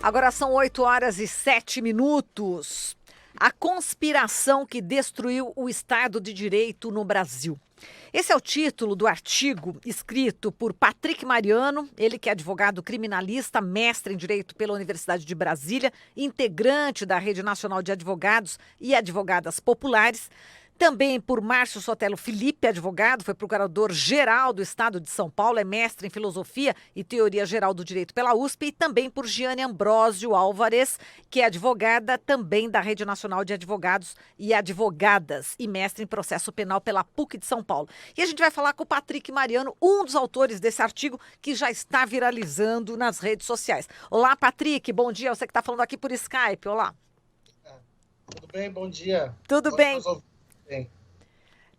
Agora são 8h07. A conspiração que destruiu o Estado de Direito no Brasil. Esse é o título do artigo escrito por Patrick Mariano, ele que é advogado criminalista, mestre em Direito pela Universidade de Brasília, integrante da Rede Nacional de Advogados e Advogadas Populares. Também por Márcio Sotelo Felipe, advogado, foi procurador-geral do Estado de São Paulo, é mestre em Filosofia e Teoria Geral do Direito pela USP. E também por Giane Ambrósio Álvares, que é advogada também da Rede Nacional de Advogados e Advogadas e mestre em Processo Penal pela PUC de São Paulo. E a gente vai falar com o Patrick Mariano, um dos autores desse artigo que já está viralizando nas redes sociais. Olá, Patrick, bom dia. Você que está falando aqui por Skype. Olá. Tudo bem? Bom dia. Tudo bem? Bem.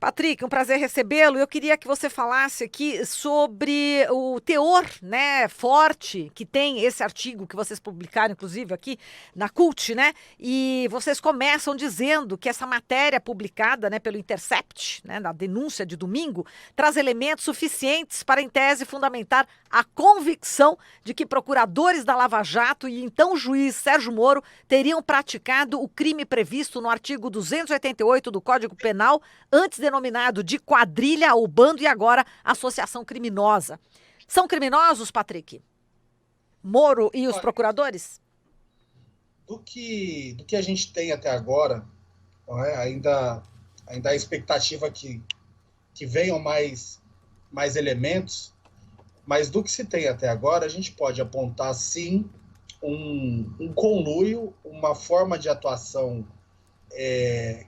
Patrick, um prazer recebê-lo. Eu queria que você falasse aqui sobre o teor, né, forte que tem esse artigo que vocês publicaram, inclusive, aqui na CULT, né? E vocês começam dizendo que essa matéria publicada, né, pelo Intercept, né, na denúncia de domingo, traz elementos suficientes para, em tese, fundamentar a convicção de que procuradores da Lava Jato e então juiz Sérgio Moro teriam praticado o crime previsto no artigo 288 do Código Penal, antes denominado de quadrilha ou bando e agora associação criminosa. São criminosos, Patrick? Moro e os Olha, procuradores? do que a gente tem até agora, não é? Ainda há expectativa que venham mais elementos, mas do que se tem até agora, a gente pode apontar, sim, um conluio, uma forma de atuação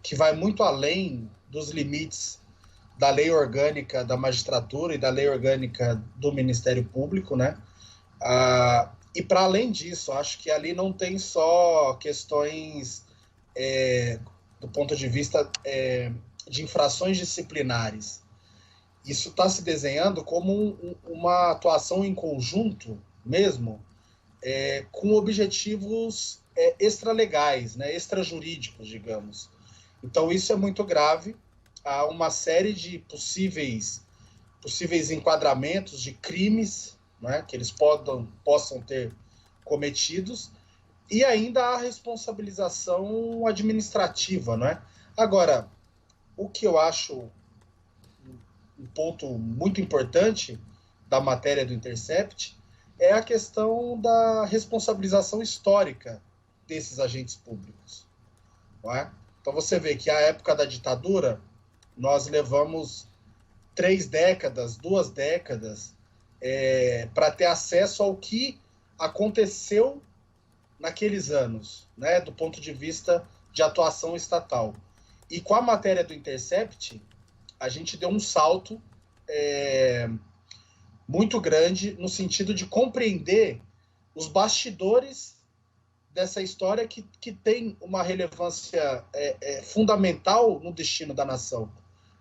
que vai muito além dos limites da lei orgânica da magistratura e da lei orgânica do Ministério Público, né? E para além disso, acho que ali não tem só questões do ponto de vista de infrações disciplinares. Isso está se desenhando como uma atuação em conjunto mesmo, com objetivos extralegais, né, extrajurídicos, digamos. Então isso é muito grave. Há uma série de possíveis enquadramentos de crimes, né, que eles possam ter cometidos, e ainda há responsabilização administrativa, né? Agora, o que eu acho um ponto muito importante da matéria do Intercept é a questão da responsabilização histórica desses agentes públicos, não é? Então você vê que a época da ditadura nós levamos 3 décadas, 2 décadas para ter acesso ao que aconteceu naqueles anos, né, do ponto de vista de atuação estatal. E com a matéria do Intercept, a gente deu um salto muito grande no sentido de compreender os bastidores dessa história que tem uma relevância fundamental no destino da nação.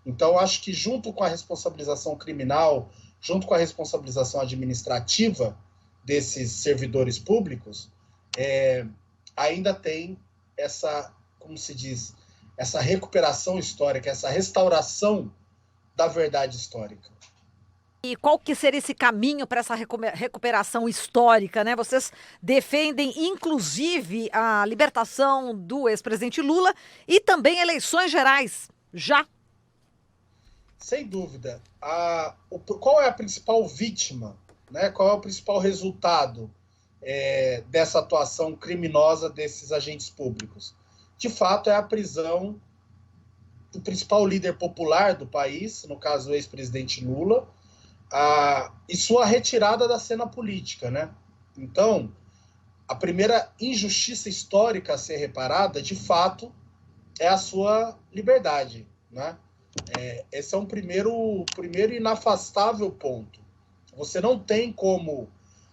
Então, acho que junto com a responsabilização criminal, junto com a responsabilização administrativa desses servidores públicos, ainda tem essa, como se diz, essa recuperação histórica, essa restauração da verdade histórica. E qual que seria esse caminho para essa recuperação histórica, né? Vocês defendem, inclusive, a libertação do ex-presidente Lula e também eleições gerais, já. Sem dúvida. Qual é a principal vítima, né? Qual é o principal resultado dessa atuação criminosa desses agentes públicos? De fato, é a prisão do principal líder popular do país, no caso o ex-presidente Lula, e sua retirada da cena política, né? Então, a primeira injustiça histórica a ser reparada, de fato, é a sua liberdade, né? Esse é um primeiro inafastável ponto. Você não tem como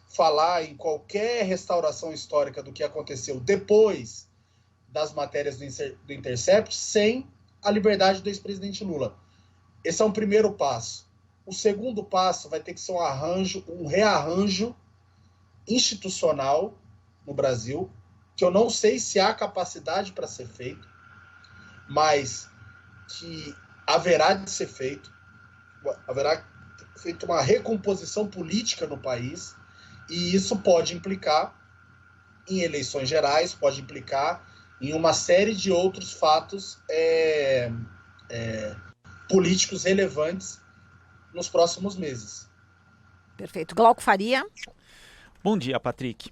falar em qualquer restauração histórica do que aconteceu depois das matérias do Intercept sem a liberdade do ex-presidente Lula. Esse é um primeiro passo. O segundo passo vai ter que ser um rearranjo institucional no Brasil, que eu não sei se há capacidade para ser feito, mas que haverá de ser feito. Haverá feito uma recomposição política no país, e isso pode implicar em eleições gerais, pode implicar em uma série de outros fatos políticos relevantes nos próximos meses. Perfeito. Glauco Faria. Bom dia, Patrick.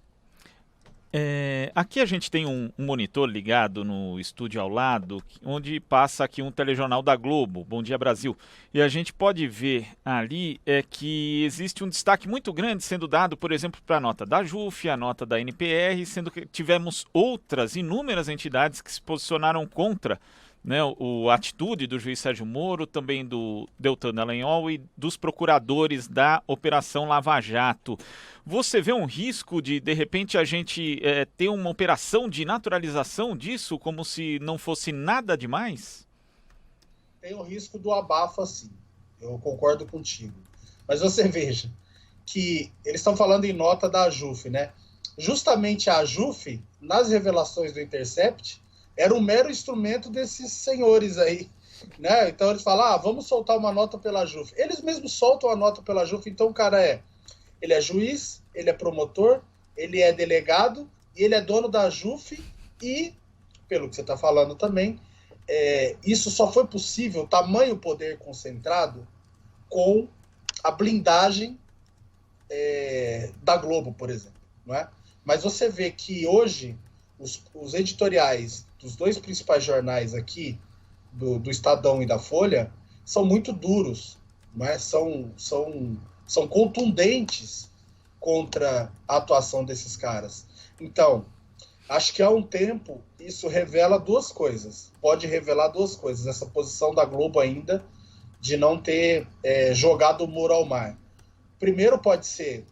Aqui a gente tem um monitor ligado no estúdio ao lado, onde passa aqui um telejornal da Globo, Bom Dia Brasil. E a gente pode ver ali que existe um destaque muito grande sendo dado, por exemplo, para a nota da JUF, a nota da NPR, sendo que tivemos outras inúmeras entidades que se posicionaram contra, né, a atitude do juiz Sérgio Moro, também do Deltan Dallagnol e dos procuradores da Operação Lava Jato. Você vê um risco de repente, a gente ter uma operação de naturalização disso, como se não fosse nada demais? Tem o risco do abafa, sim. Eu concordo contigo. Mas você veja que eles estão falando em nota da JUF, né? Justamente a JUF, nas revelações do Intercept, era um mero instrumento desses senhores aí, né? Então eles falam, vamos soltar uma nota pela JUF. Eles mesmos soltam a nota pela JUF, então o cara ele é juiz, ele é promotor, ele é delegado, e ele é dono da JUF e, pelo que você está falando também, isso só foi possível, tamanho poder concentrado, com a blindagem da Globo, por exemplo, não é? Mas você vê que hoje os editoriais dos dois principais jornais aqui, do Estadão e da Folha, são muito duros, não é? São contundentes contra a atuação desses caras. Então, acho que há um tempo isso revela duas coisas. Pode revelar duas coisas. Essa posição da Globo ainda de não ter jogado o Moro ao mar. Primeiro pode ser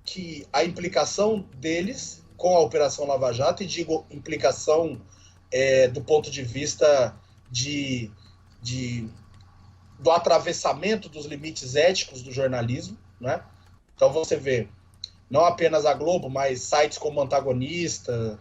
que a implicação deles com a Operação Lava Jato, e digo implicação do ponto de vista do atravessamento dos limites éticos do jornalismo, né? Então você vê, não apenas a Globo, mas sites como Antagonista,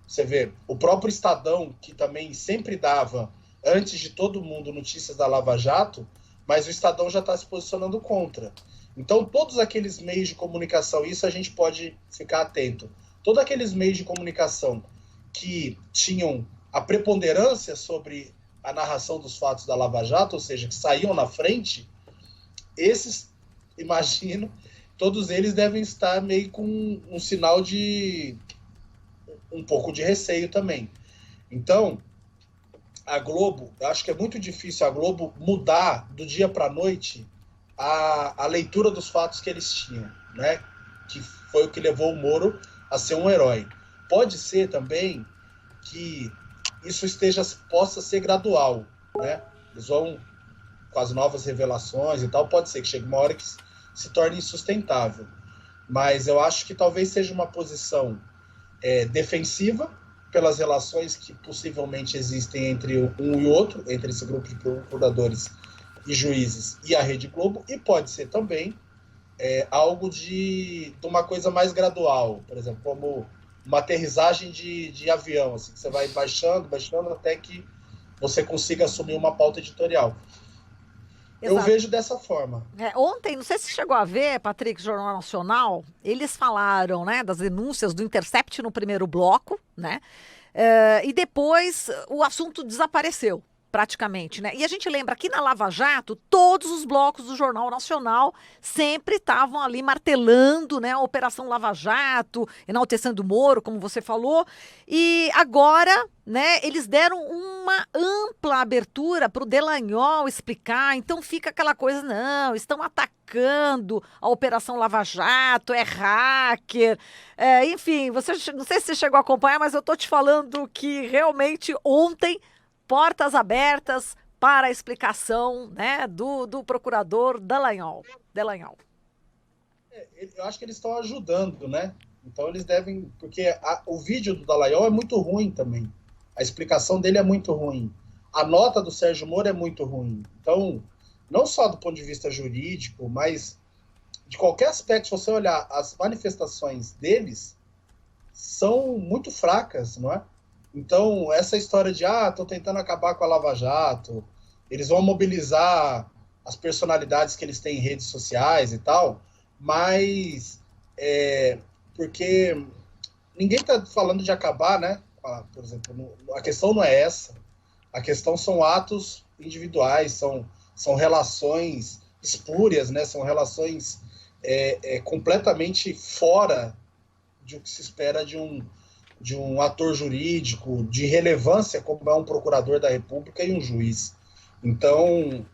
você vê o próprio Estadão, que também sempre dava, antes de todo mundo, notícias da Lava Jato, mas o Estadão já está se posicionando contra. Então todos aqueles meios de comunicação, isso a gente pode ficar atento, todos aqueles meios de comunicação que tinham a preponderância sobre a narração dos fatos da Lava Jato, ou seja, que saíam na frente, esses, imagino, todos eles devem estar meio com um sinal de um pouco de receio também. Então, a Globo, eu acho que é muito difícil a Globo mudar do dia para a noite a leitura dos fatos que eles tinham, né? Que foi o que levou o Moro a ser um herói. Pode ser também que isso possa ser gradual, né? Eles vão com as novas revelações e tal, pode ser que chegue uma hora que se torne insustentável. Mas eu acho que talvez seja uma posição defensiva pelas relações que possivelmente existem entre um e outro, entre esse grupo de procuradores e juízes e a Rede Globo, e pode ser também algo de uma coisa mais gradual, por exemplo, como uma aterrissagem de avião, assim, que você vai baixando até que você consiga assumir uma pauta editorial. Exato. Eu vejo dessa forma. Ontem, não sei se chegou a ver, Patrick, Jornal Nacional, eles falaram, né, das denúncias do Intercept no primeiro bloco, né, e depois o assunto desapareceu, praticamente, né? E a gente lembra que na Lava Jato, todos os blocos do Jornal Nacional sempre estavam ali martelando, né, a Operação Lava Jato, enaltecendo o Moro, como você falou, e agora, né, eles deram uma ampla abertura para o Dallagnol explicar, então fica aquela coisa, não, estão atacando a Operação Lava Jato, é hacker, enfim, não sei se você chegou a acompanhar, mas eu estou te falando que realmente ontem portas abertas para a explicação, né, do procurador Dallagnol. Eu acho que eles estão ajudando, né? Então eles devem... Porque o vídeo do Dallagnol é muito ruim também. A explicação dele é muito ruim. A nota do Sérgio Moro é muito ruim. Então, não só do ponto de vista jurídico, mas de qualquer aspecto, se você olhar as manifestações deles, são muito fracas, não é? Então, essa história de, estão tentando acabar com a Lava Jato, eles vão mobilizar as personalidades que eles têm em redes sociais e tal, mas porque ninguém está falando de acabar, né? Por exemplo, a questão não é essa. A questão são atos individuais, são relações espúrias, né? São relações completamente fora de o que se espera de um ator jurídico de relevância como é um procurador da República e um juiz. Então,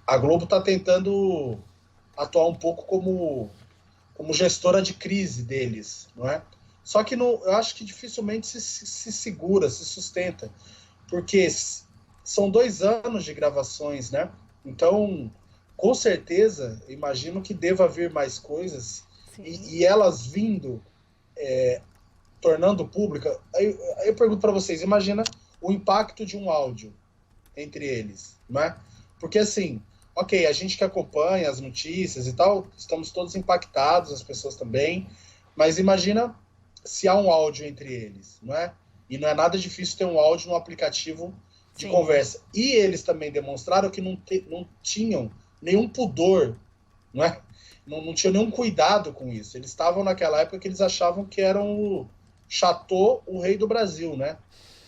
a Globo está tentando atuar um pouco como gestora de crise deles, não é? Só que eu acho que dificilmente se segura, se sustenta, porque são 2 anos de gravações, né? Então, com certeza, imagino que deva vir mais coisas, e elas vindo, tornando pública. Aí eu pergunto para vocês, imagina o impacto de um áudio entre eles, não é? Porque assim, ok, a gente que acompanha as notícias e tal, estamos todos impactados, as pessoas também, mas imagina se há um áudio entre eles, não é? E não é nada difícil ter um áudio no aplicativo de conversa. E eles também demonstraram que não tinham nenhum pudor, não é? Não tinham nenhum cuidado com isso. Eles estavam naquela época que eles achavam que eram o Chateau, o rei do Brasil, né?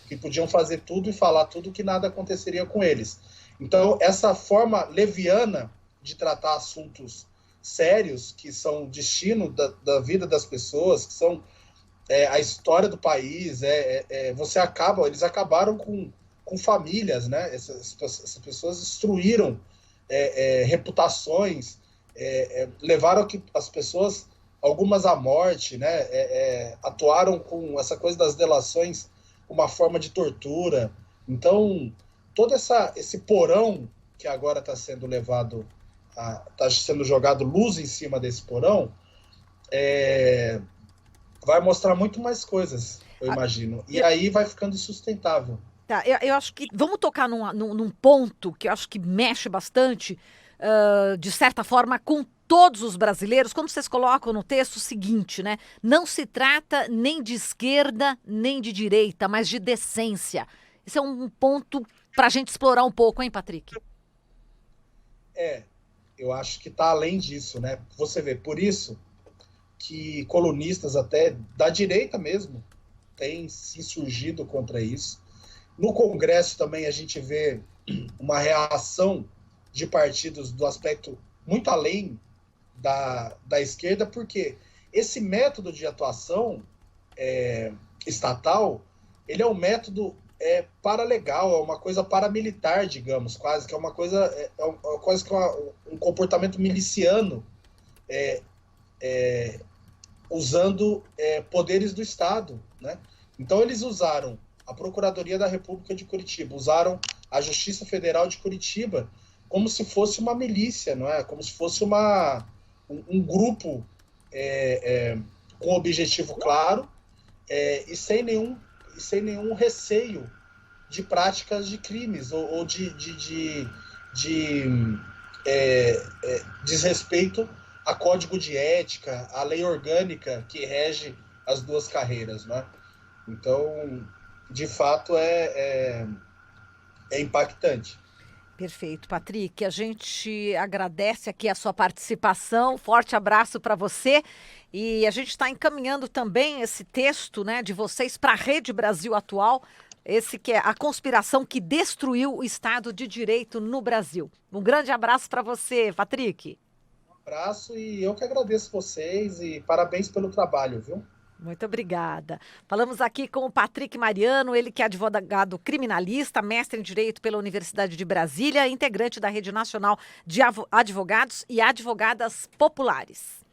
Que podiam fazer tudo e falar tudo que nada aconteceria com eles. Então, essa forma leviana de tratar assuntos sérios, que são o destino da vida das pessoas, que são a história do país, eles acabaram com famílias, né? Essas pessoas destruíram reputações, levaram que as pessoas, algumas à morte, né? Atuaram com essa coisa das delações, uma forma de tortura. Então, todo esse porão que agora está sendo levado, está sendo jogado luz em cima desse porão, vai mostrar muito mais coisas, eu imagino. E aí vai ficando insustentável. Tá, eu acho que vamos tocar num ponto que eu acho que mexe bastante, de certa forma, com todos os brasileiros, quando vocês colocam no texto o seguinte, né? Não se trata nem de esquerda, nem de direita, mas de decência. Esse é um ponto para a gente explorar um pouco, hein, Patrick? Eu acho que está além disso, né? Você vê, por isso que colunistas até da direita mesmo têm se surgido contra isso. No Congresso também a gente vê uma reação de partidos do aspecto muito além da esquerda, porque esse método de atuação estatal, ele é um método paralegal, é uma coisa paramilitar, digamos, quase, que é uma coisa, quase que um comportamento miliciano, usando poderes do Estado, né? Então eles usaram a Procuradoria da República de Curitiba, usaram a Justiça Federal de Curitiba como se fosse uma milícia, não é? Como se fosse um grupo com objetivo claro, e sem nenhum receio de práticas de crimes ou de desrespeito a código de ética, a lei orgânica que rege as 2 carreiras, né? Então, de fato, é impactante. Perfeito, Patrick. A gente agradece aqui a sua participação. Forte abraço para você. E a gente está encaminhando também esse texto, né, de vocês para a Rede Brasil Atual, esse que é a conspiração que destruiu o Estado de Direito no Brasil. Um grande abraço para você, Patrick. Um abraço, e eu que agradeço vocês e parabéns pelo trabalho, viu? Muito obrigada. Falamos aqui com o Patrick Mariano, ele que é advogado criminalista, mestre em Direito pela Universidade de Brasília, integrante da Rede Nacional de Advogados e Advogadas Populares.